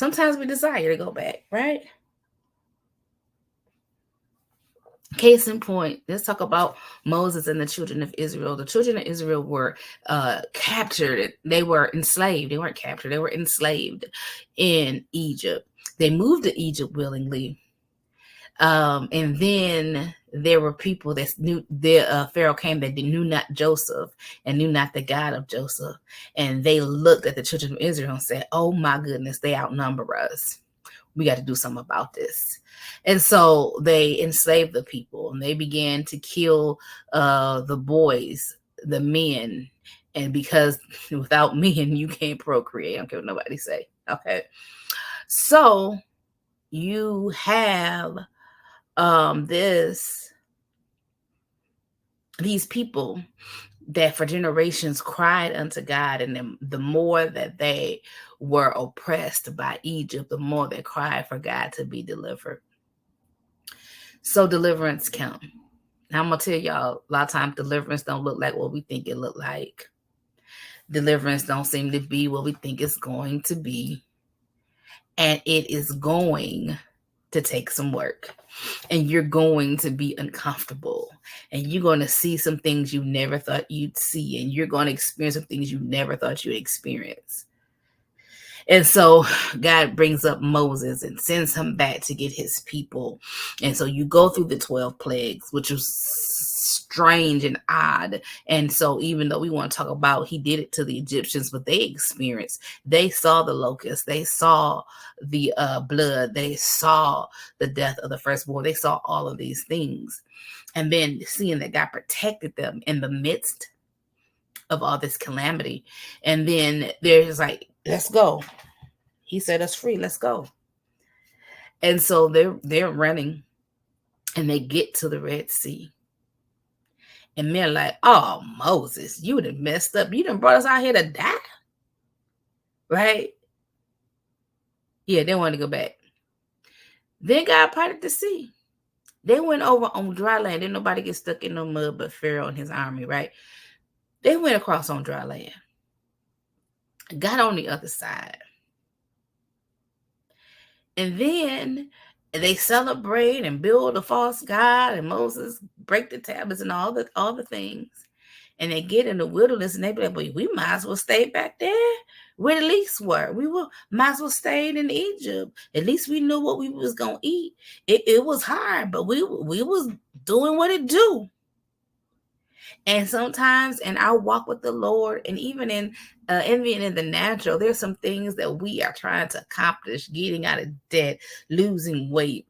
Sometimes we desire to go back, right? Case in point, let's talk about Moses and the children of Israel. The children of Israel were captured. They were enslaved. They weren't captured. They were enslaved in Egypt. They moved to Egypt willingly. And then there were people that knew Pharaoh came that knew not Joseph and knew not the God of Joseph. And they looked at the children of Israel and said, oh my goodness, they outnumber us. We got to do something about this. And so they enslaved the people and they began to kill the boys, the men. And because without men, you can't procreate. I don't care what nobody say. Okay. So you have these people that for generations cried unto God, and the more that they were oppressed by Egypt, the more they cried for God to be delivered. So deliverance come. Now I'm gonna tell y'all, a lot of times deliverance don't look like what we think it look like. Deliverance don't seem to be what we think it's going to be, and it is going to take some work, and you're going to be uncomfortable, and you're going to see some things you never thought you'd see, and you're going to experience some things you never thought you'd experience. And so God brings up Moses and sends him back to get his people. And so you go through the 12 plagues, which was strange and odd. And so even though we want to talk about he did it to the Egyptians, but they saw the locusts, they saw the blood, they saw the death of the firstborn, they saw all of these things. And then seeing that God protected them in the midst of all this calamity. And then there's like, let's go. He set us free. Let's go. And so they're running, and they get to the Red Sea. And they're like, oh, Moses, you done messed up. You done brought us out here to die. Right? Yeah, they wanted to go back. Then God parted the sea. They went over on dry land. Didn't nobody get stuck in no mud but Pharaoh and his army, right? They went across on dry land. Got on the other side. And then they celebrate and build a false god, and Moses break the tablets and all the things. And they get in the wilderness, and they be like, well, we might as well stay back there where the least were. Might as well stayed in Egypt. At least we knew what we was gonna eat. It was hard, but we was doing what it do. And sometimes in our walk with the Lord, and even in being in the natural, there's some things that we are trying to accomplish: getting out of debt, losing weight,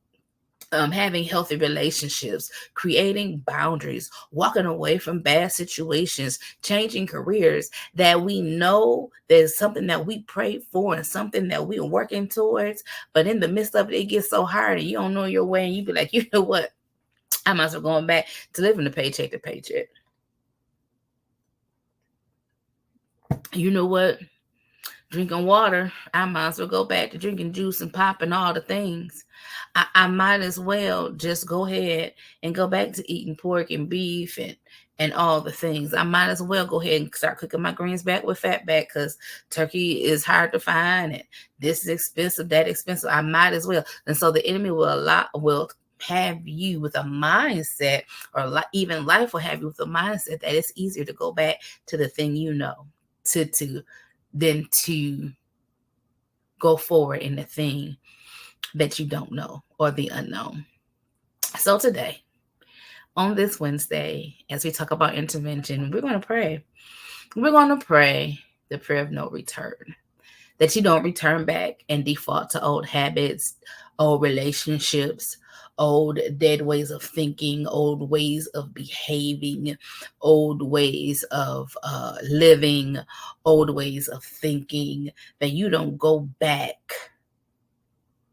having healthy relationships, creating boundaries, walking away from bad situations, changing careers, that we know there's something that we prayed for and something that we're working towards. But in the midst of it, it gets so hard and you don't know your way, and you be like, you know what? I might as well going back to living the paycheck to paycheck. You know what? Drinking water, I might as well go back to drinking juice and pop and all the things. I might as well just go ahead and go back to eating pork and beef and all the things. I might as well go ahead and start cooking my greens back with fat back, because turkey is hard to find and this is expensive, that expensive. I might as well. And so the enemy will have you with a mindset, or even life will have you with a mindset that it's easier to go back to the thing you know, than to go forward in the thing that you don't know or the unknown. So today, on this Wednesday, as we talk about intervention, we're going to pray. We're going to pray the prayer of no return, that you don't return back and default to old habits, old relationships, old dead ways of thinking, old ways of behaving, old ways of living, old ways of thinking, that you don't go back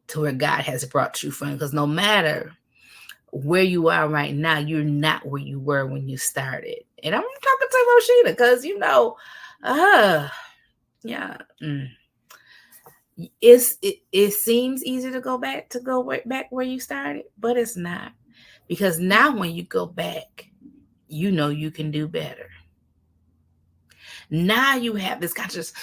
to where God has brought you from. Because no matter where you are right now, you're not where you were when you started. And I'm talking to Rosita because, it seems easy to go back where you started, but it's not. Because now when you go back, you know you can do better. Now you have this conscious,